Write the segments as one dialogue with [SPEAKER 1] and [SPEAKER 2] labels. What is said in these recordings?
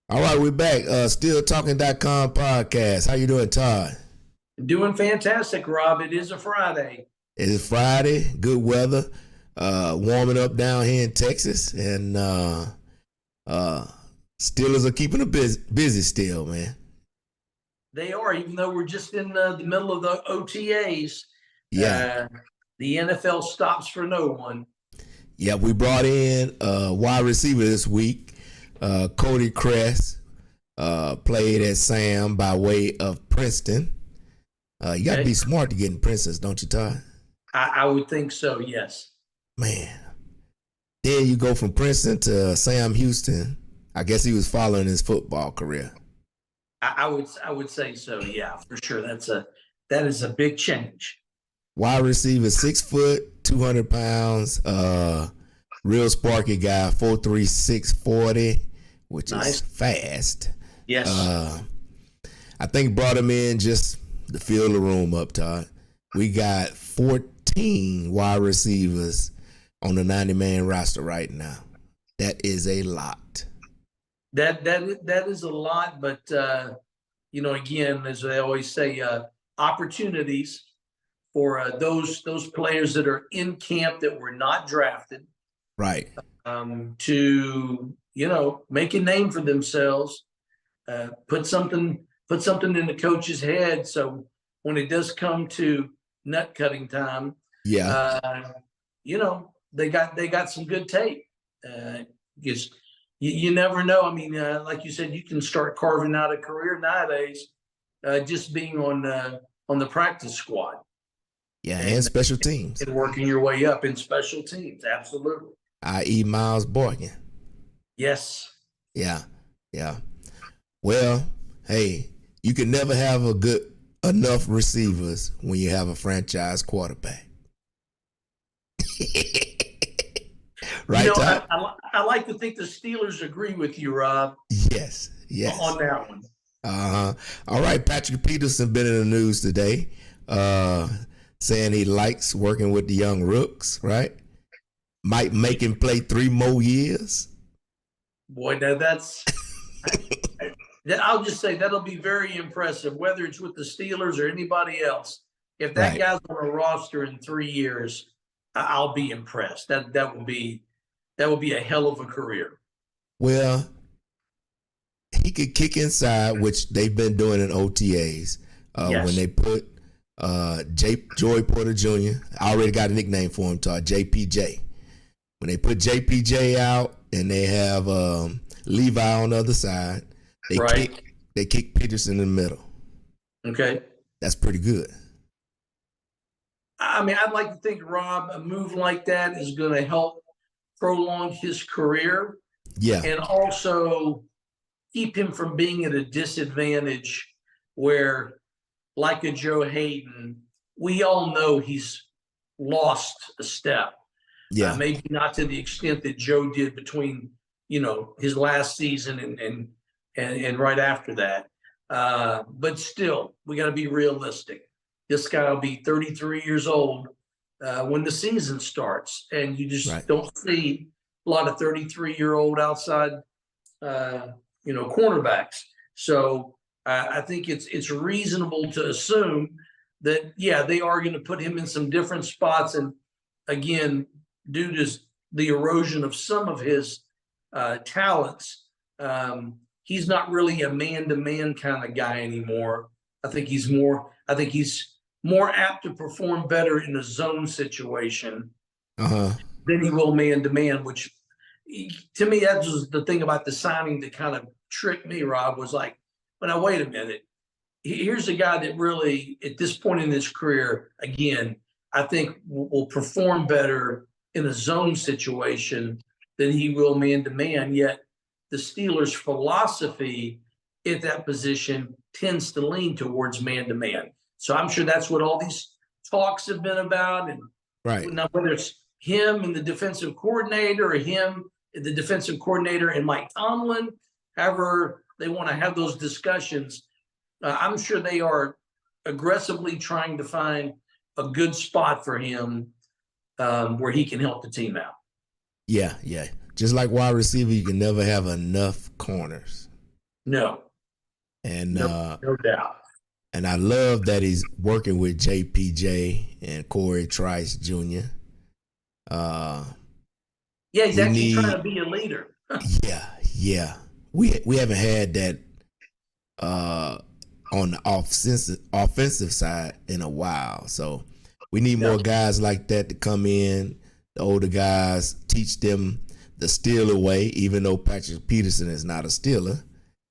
[SPEAKER 1] All right, we're back. StillTalking.com podcast. How you doing, Todd?
[SPEAKER 2] Doing fantastic, Rob. It is a Friday.
[SPEAKER 1] It is Friday. Good weather. Warming up down here in Texas, and Steelers are keeping it busy still, man.
[SPEAKER 2] They are, even though we're just in the middle of the OTAs.
[SPEAKER 1] Yeah.
[SPEAKER 2] The NFL stops for no one.
[SPEAKER 1] Yeah, we brought in a wide receiver this week. Cody Chrest played at Sam by way of Princeton. You got to be smart to get in Princeton, don't you, Todd?
[SPEAKER 2] I would think so, yes.
[SPEAKER 1] Man, there you go from Princeton to Sam Houston. I guess he was following his football career.
[SPEAKER 2] I would say so, yeah, for sure. That is a big change.
[SPEAKER 1] Wide receiver, 6 foot, 200 pounds. Real sparky guy, 4'3", 640, which is fast.
[SPEAKER 2] Yes.
[SPEAKER 1] I think brought him in just to fill the room up, Todd. We got 14 wide receivers on the 90-man roster right now. That is a lot.
[SPEAKER 2] That is a lot, but again, as they always say, opportunities for those players that are in camp that were not drafted,
[SPEAKER 1] right?
[SPEAKER 2] To make a name for themselves, put something in the coach's head, so when it does come to nut cutting time, they got some good tape. Because you never know. I mean, like you said, you can start carving out a career nowadays just being on the practice squad.
[SPEAKER 1] Yeah, and special teams.
[SPEAKER 2] And working your way up in special teams, absolutely.
[SPEAKER 1] I.e. Miles Boykin.
[SPEAKER 2] Yes.
[SPEAKER 1] Yeah. Well, hey, you can never have enough receivers when you have a franchise quarterback. Right,
[SPEAKER 2] I like to think the Steelers agree with you, Rob.
[SPEAKER 1] Yes.
[SPEAKER 2] On that one.
[SPEAKER 1] All right, Patrick Peterson been in the news today, saying he likes working with the young rooks, right? Might make him play 3 more years.
[SPEAKER 2] Boy, that's I'll just say that'll be very impressive, whether it's with the Steelers or anybody else. If that guy's on a roster in 3 years, I'll be impressed. That would be a hell of a career.
[SPEAKER 1] Well, he could kick inside, which they've been doing in OTAs. When they put Joey Porter Jr., I already got a nickname for him, JPJ. When they put JPJ out and they have Levi on the other side, they kick Peterson in the middle.
[SPEAKER 2] Okay.
[SPEAKER 1] That's pretty good.
[SPEAKER 2] I mean, I'd like to think, Rob, a move like that is going to help prolong his career.
[SPEAKER 1] Yeah.
[SPEAKER 2] And also keep him from being at a disadvantage where, like a Joe Hayden, we all know he's lost a step.
[SPEAKER 1] Yeah.
[SPEAKER 2] Maybe not to the extent that Joe did between, his last season and right after that. But still, we got to be realistic. This guy will be 33 years old when the season starts, and you just don't see a lot of 33-year-old outside, cornerbacks. So I think it's reasonable to assume that they are going to put him in some different spots, and again, due to the erosion of some of his talents, he's not really a man-to-man kind of guy anymore. I think he's more apt to perform better in a zone situation than he will man-to-man, which to me, that was the thing about the signing that kind of tricked me, Rob, was like, well, now, wait a minute. Here's a guy that really, at this point in his career, again, I think will perform better in a zone situation than he will man-to-man, yet the Steelers' philosophy at that position tends to lean towards man-to-man. So I'm sure that's what all these talks have been about. And now, whether it's him and the defensive coordinator, or him and the defensive coordinator and Mike Tomlin, however they want to have those discussions, I'm sure they are aggressively trying to find a good spot for him where he can help the team out.
[SPEAKER 1] Yeah. Just like wide receiver, you can never have enough corners.
[SPEAKER 2] No,
[SPEAKER 1] And
[SPEAKER 2] no doubt.
[SPEAKER 1] and I love that he's working with JPJ and Corey Trice Jr.
[SPEAKER 2] Yeah, he's
[SPEAKER 1] We
[SPEAKER 2] actually trying to
[SPEAKER 1] need,
[SPEAKER 2] be a leader.
[SPEAKER 1] yeah. We haven't had that on the offensive side in a while. So we need more guys like that to come in. The older guys, teach them the Steeler way, even though Patrick Peterson is not a Steeler.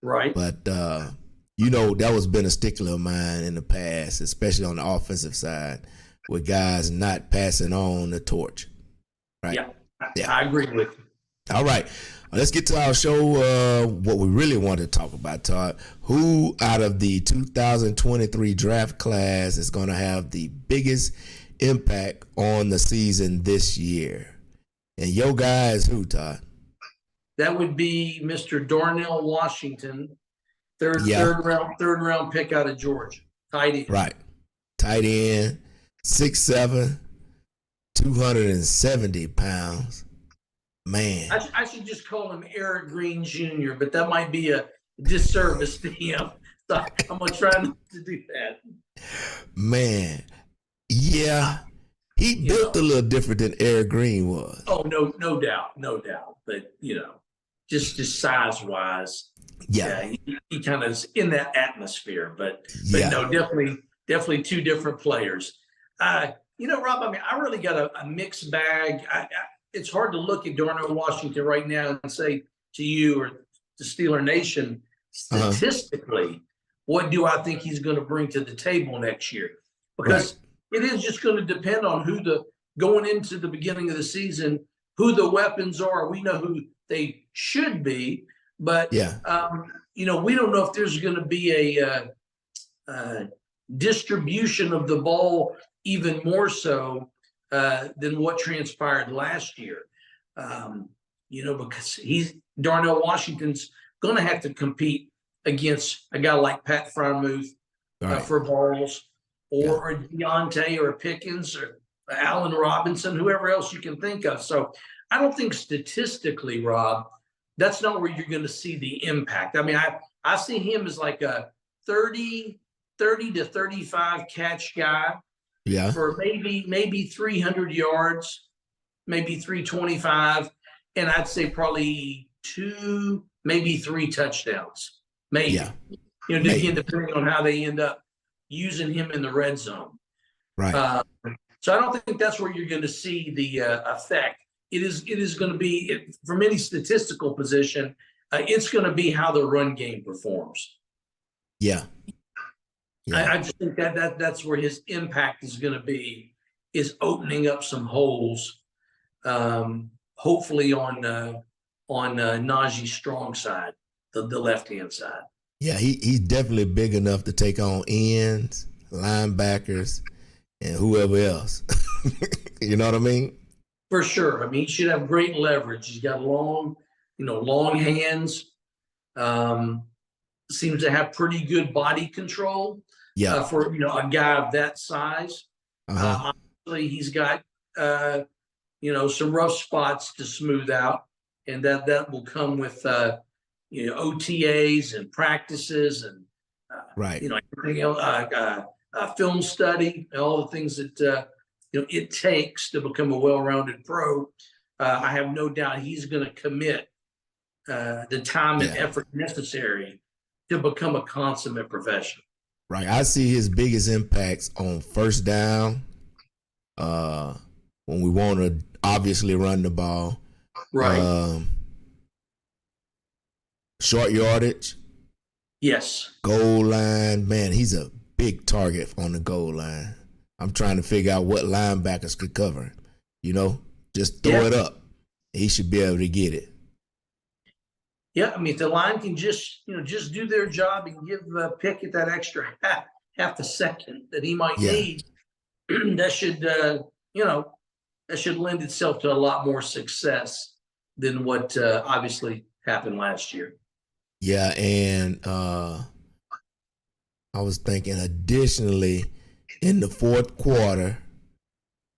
[SPEAKER 2] Right.
[SPEAKER 1] But that was been a stickler of mine in the past, especially on the offensive side, with guys not passing on the torch. Right.
[SPEAKER 2] Yeah. I agree with you.
[SPEAKER 1] All right. Let's get to our show. What we really want to talk about, Todd. Who out of the 2023 draft class is going to have the biggest impact on the season this year? And your guy is who, Todd?
[SPEAKER 2] That would be Mr. Darnell Washington, third round pick out of Georgia. Tight end.
[SPEAKER 1] Right. Tight end, 6'7", 270 pounds. Man.
[SPEAKER 2] I should just call him Eric Green Jr., but that might be a disservice to him. So I'm going to try not to do that.
[SPEAKER 1] Man. Yeah. He built a little different than Eric Green was.
[SPEAKER 2] Oh, no doubt. But, just size-wise, he kind of is in that atmosphere. But no, definitely two different players. Rob, I really got a mixed bag. It's hard to look at Darnell Washington right now and say to you or to Steeler Nation, statistically, what do I think he's going to bring to the table next year? Because it is just going to depend on going into the beginning of the season, who the weapons are. We know who they should be, but we don't know if there's going to be a distribution of the ball even more so than what transpired last year. Because Darnell Washington's going to have to compete against a guy like Pat Freiermuth for balls, or a Deontay or a Pickens or Allen Robinson, whoever else you can think of. So I don't think statistically, Rob, that's not where you're going to see the impact. I mean, I see him as like a 30 to 35 catch guy.
[SPEAKER 1] Yeah.
[SPEAKER 2] For maybe 300 yards, maybe 325, and I'd say probably 2, maybe 3 touchdowns. Maybe. Yeah. Again, depending on how they end up using him in the red zone.
[SPEAKER 1] Right.
[SPEAKER 2] So I don't think that's where you're going to see the effect. It is going to be, from any statistical position, it's going to be how the run game performs.
[SPEAKER 1] Yeah.
[SPEAKER 2] I just think that's where his impact is going to be, is opening up some holes, hopefully on Najee's strong side, the left-hand side.
[SPEAKER 1] Yeah, he's definitely big enough to take on ends, linebackers, and whoever else. You know what I mean?
[SPEAKER 2] For sure. I mean, he should have great leverage. He's got long hands. Seems to have pretty good body control.
[SPEAKER 1] Yeah.
[SPEAKER 2] For a guy of that size. Obviously, he's got some rough spots to smooth out, and that will come with OTAs and practices and everything else, film study, and all the things that it takes to become a well-rounded pro. I have no doubt he's going to commit the time and effort necessary to become a consummate professional.
[SPEAKER 1] Right. I see his biggest impacts on first down, when we want to obviously run the ball.
[SPEAKER 2] Right.
[SPEAKER 1] Short yardage.
[SPEAKER 2] Yes.
[SPEAKER 1] Goal line. Man, he's a big target on the goal line. I'm trying to figure out what linebackers could cover. Just throw it up. He should be able to get it.
[SPEAKER 2] Yeah, I mean, if the line can just do their job and give Pickett that extra half a second that he might need, that should lend itself to a lot more success than what obviously happened last year.
[SPEAKER 1] Yeah, and I was thinking additionally in the fourth quarter,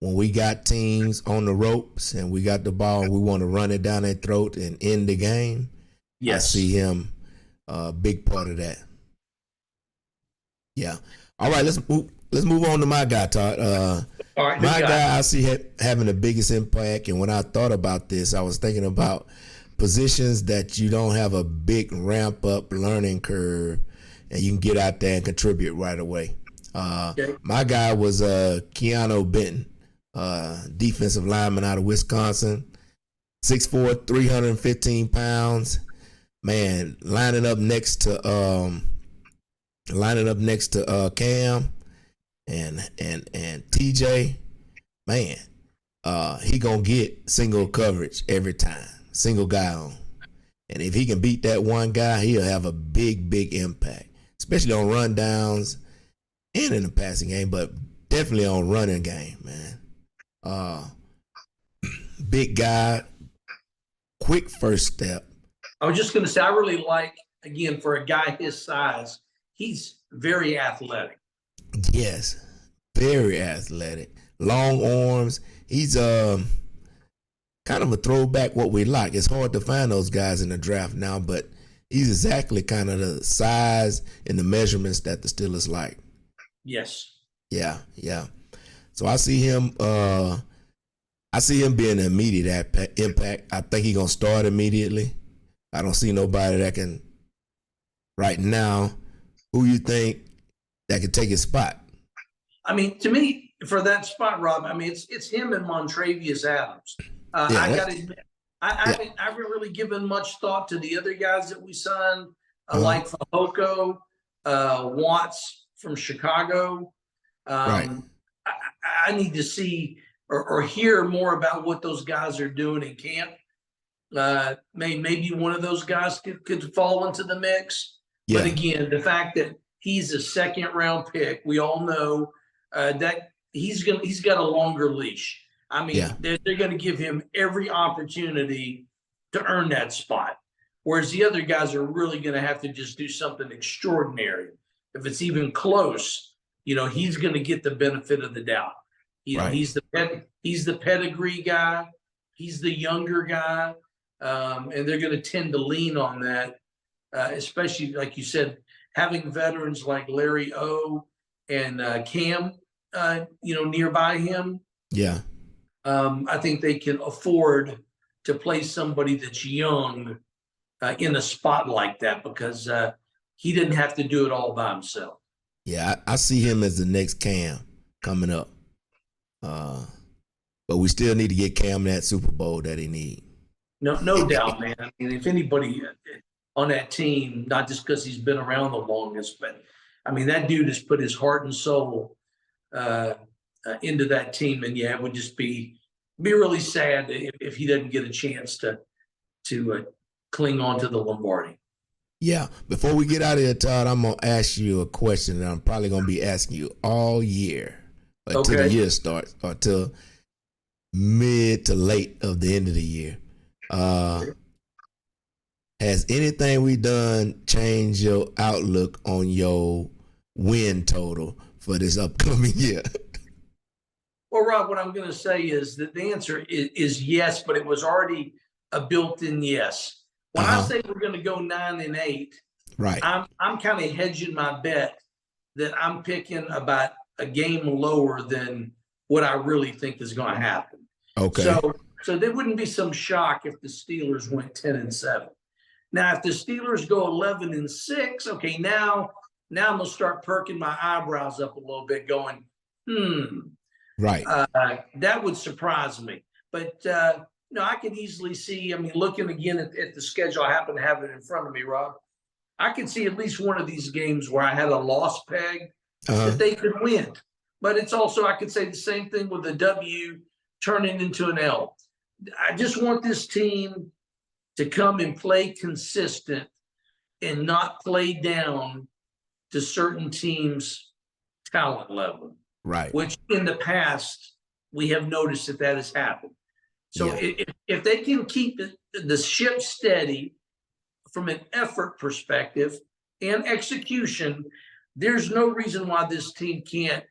[SPEAKER 1] when we got teams on the ropes and we got the ball, we want to run it down their throat and end the game. Yes. I see him big part of that. Yeah. All right, let's move on to my guy, Todd.
[SPEAKER 2] All right,
[SPEAKER 1] my guy I see having the biggest impact, and when I thought about this, I was thinking about positions that you don't have a big ramp up learning curve, and you can get out there and contribute right away. Okay. My guy was Keanu Benton, defensive lineman out of Wisconsin, 6'4", 315 pounds. Man, lining up next to Cam and TJ. Man, he gonna get single coverage every time, single guy on. And if he can beat that one guy, he'll have a big impact, especially on run downs and in the passing game, but definitely on running game, man. Big guy, quick first step.
[SPEAKER 2] I was just going to say, I really like, again, for a guy his size, he's very athletic.
[SPEAKER 1] Yes, very athletic. Long arms. He's kind of a throwback what we like. It's hard to find those guys in the draft now, but he's exactly kind of the size and the measurements that the Steelers like.
[SPEAKER 2] Yes.
[SPEAKER 1] Yeah. So I see him being an immediate impact. I think he's going to start immediately. I don't see nobody that can, right now, who you think that could take his spot? I
[SPEAKER 2] mean, to me, for that spot, Rob, I mean, it's him and Montravius Adams. I got to admit, I haven't really given much thought to the other guys that we signed, like Fehoko, Watts from Chicago.
[SPEAKER 1] Right.
[SPEAKER 2] I need to see or hear more about what those guys are doing in camp. Maybe one of those guys could fall into the mix. Yeah. But again, the fact that he's a second-round pick, we all know that he's got a longer leash. I mean, they're going to give him every opportunity to earn that spot, whereas the other guys are really going to have to just do something extraordinary. If it's even close, he's going to get the benefit of the doubt. He's the pedigree guy. He's the younger guy. And they're going to tend to lean on that, especially, like you said, having veterans like Larry O and Cam, nearby him.
[SPEAKER 1] Yeah.
[SPEAKER 2] I think they can afford to play somebody that's young in a spot like that because he didn't have to do it all by himself.
[SPEAKER 1] Yeah, I see him as the next Cam coming up. But we still need to get Cam that Super Bowl that he needs.
[SPEAKER 2] No doubt, man. I mean, if anybody on that team, not just because he's been around the longest, but I mean, that dude has put his heart and soul into that team, and it would just be really sad if he doesn't get a chance to cling on to the Lombardi.
[SPEAKER 1] Yeah. Before we get out of here, Todd, I'm gonna ask you a question that I'm probably gonna be asking you all year until the year starts, or till mid to late of the end of the year. Has anything we done changed your outlook on your win total for this upcoming year?
[SPEAKER 2] Well, Rob, what I'm going to say is that the answer is yes, but it was already a built-in yes. When I say we're going to go 9-8,
[SPEAKER 1] right,
[SPEAKER 2] I'm kind of hedging my bet that I'm picking about a game lower than what I really think is going to happen.
[SPEAKER 1] Okay.
[SPEAKER 2] So there wouldn't be some shock if the Steelers went 10-7. Now, if the Steelers go 11-6, okay, now I'm gonna start perking my eyebrows up a little bit, going,
[SPEAKER 1] right.
[SPEAKER 2] That would surprise me. But I could easily see. I mean, looking again at the schedule, I happen to have it in front of me, Rob. I could see at least one of these games where I had a loss peg that they could win. But it's also, I could say the same thing with a W turning into an L. I just want this team to come and play consistent and not play down to certain teams' talent level.
[SPEAKER 1] Right.
[SPEAKER 2] Which in the past, we have noticed that has happened. So if they can keep the ship steady from an effort perspective and execution, there's no reason why this team can't.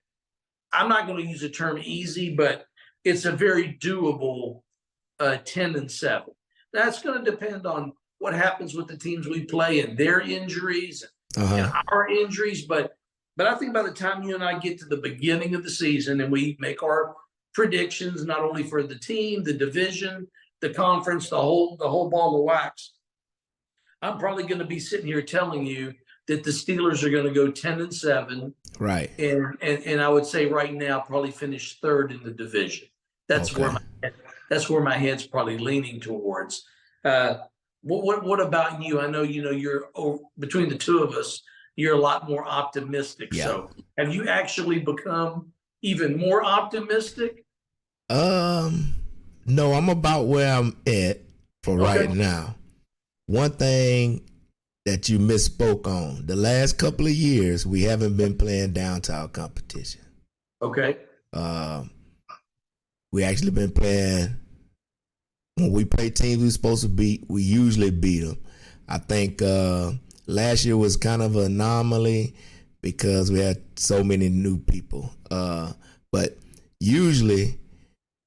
[SPEAKER 2] I'm not going to use the term easy, but it's a very doable 10-7. That's going to depend on what happens with the teams we play and their injuries and our injuries. But I think by the time you and I get to the beginning of the season and we make our predictions, not only for the team, the division, the conference, the whole ball of wax, I'm probably going to be sitting here telling you that the Steelers are going to go 10-7.
[SPEAKER 1] Right.
[SPEAKER 2] And I would say right now probably finish third in the division. That's where my head's probably leaning towards. What about you? I know you're between the two of us, you're a lot more optimistic. Yeah. So have you actually become even more optimistic?
[SPEAKER 1] No, I'm about where I'm at for right now. One thing that you misspoke on, the last couple of years, we haven't been playing down to our competition.
[SPEAKER 2] Okay.
[SPEAKER 1] We actually been playing, when we play teams we're supposed to beat, we usually beat them. I think last year was kind of an anomaly because we had so many new people. But usually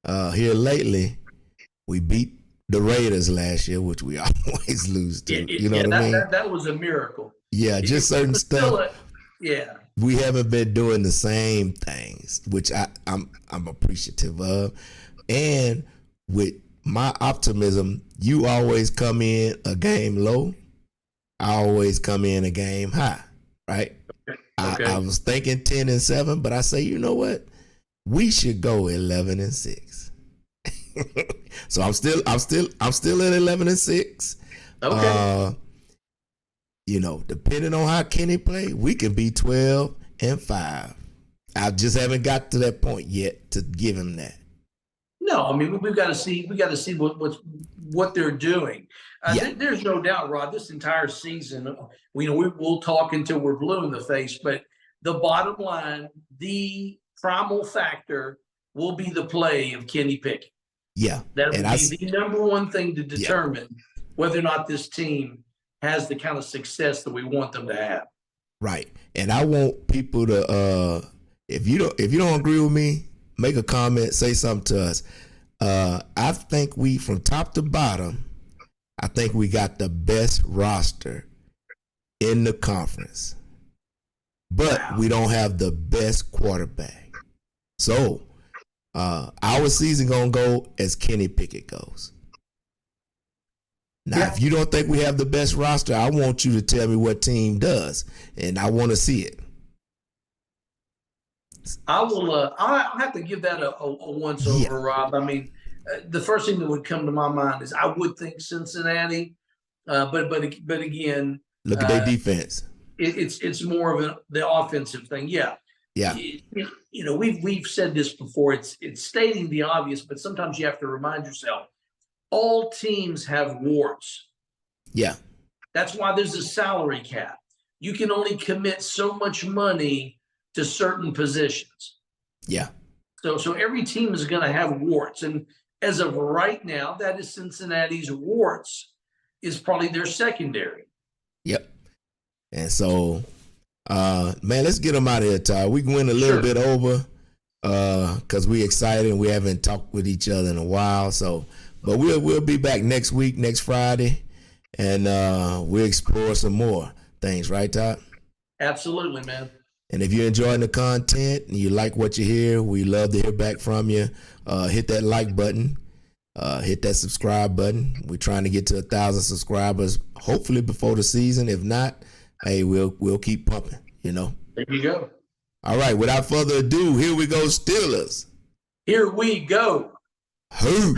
[SPEAKER 1] here lately, we beat the Raiders last year, which we always lose to. You know what I mean?
[SPEAKER 2] That was a miracle.
[SPEAKER 1] Yeah, just certain stuff.
[SPEAKER 2] Yeah.
[SPEAKER 1] We haven't been doing the same things, which I'm appreciative of. And with my optimism, you always come in a game low. I always come in a game high, right? Okay. I was thinking 10-7, but I say, you know what? We should go 11-6. So I'm still at 11-6.
[SPEAKER 2] Okay.
[SPEAKER 1] Depending on how Kenny play, we can be 12-5. I just haven't got to that point yet to give him that.
[SPEAKER 2] No, I mean we've got to see what they're doing. There's no doubt, Rod. This entire season, we'll talk until we're blue in the face. But the bottom line, the primal factor will be the play of Kenny Pickett.
[SPEAKER 1] Yeah,
[SPEAKER 2] that would be the number one thing to determine whether or not this team has the kind of success that we want them to have.
[SPEAKER 1] Right, and I want people to if you don't agree with me, make a comment, say something to us. I think we, from top to bottom, I think we got the best roster in the conference, but we don't have the best quarterback. So our season gonna go as Kenny Pickett goes. Now, if you don't think we have the best roster, I want you to tell me what team does, and I want to see it.
[SPEAKER 2] I will. I'll have to give that a once over, Rob. I mean, the first thing that would come to my mind is I would think Cincinnati, but again,
[SPEAKER 1] look at their defense.
[SPEAKER 2] It's more of the offensive thing. Yeah. We've said this before. It's stating the obvious, but sometimes you have to remind yourself. All teams have warts.
[SPEAKER 1] Yeah.
[SPEAKER 2] That's why there's a salary cap. You can only commit so much money to certain positions.
[SPEAKER 1] Yeah.
[SPEAKER 2] So every team is going to have warts. And as of right now, that is Cincinnati's warts is probably their secondary.
[SPEAKER 1] Yep. And so, man, let's get them out of here, Ty. We can win a little bit over because we're excited and we haven't talked with each other in a while. So, but we'll be back next week, next Friday, and we'll explore some more things, right, Todd?
[SPEAKER 2] Absolutely, man.
[SPEAKER 1] And if you're enjoying the content and you like what you hear, we love to hear back from you. Hit that like button, hit that subscribe button. We're trying to get to 1,000 subscribers, hopefully before the season. If not, hey, we'll keep pumping.
[SPEAKER 2] There you go.
[SPEAKER 1] All right. Without further ado, here we go, Steelers.
[SPEAKER 2] Here we go.
[SPEAKER 1] Who?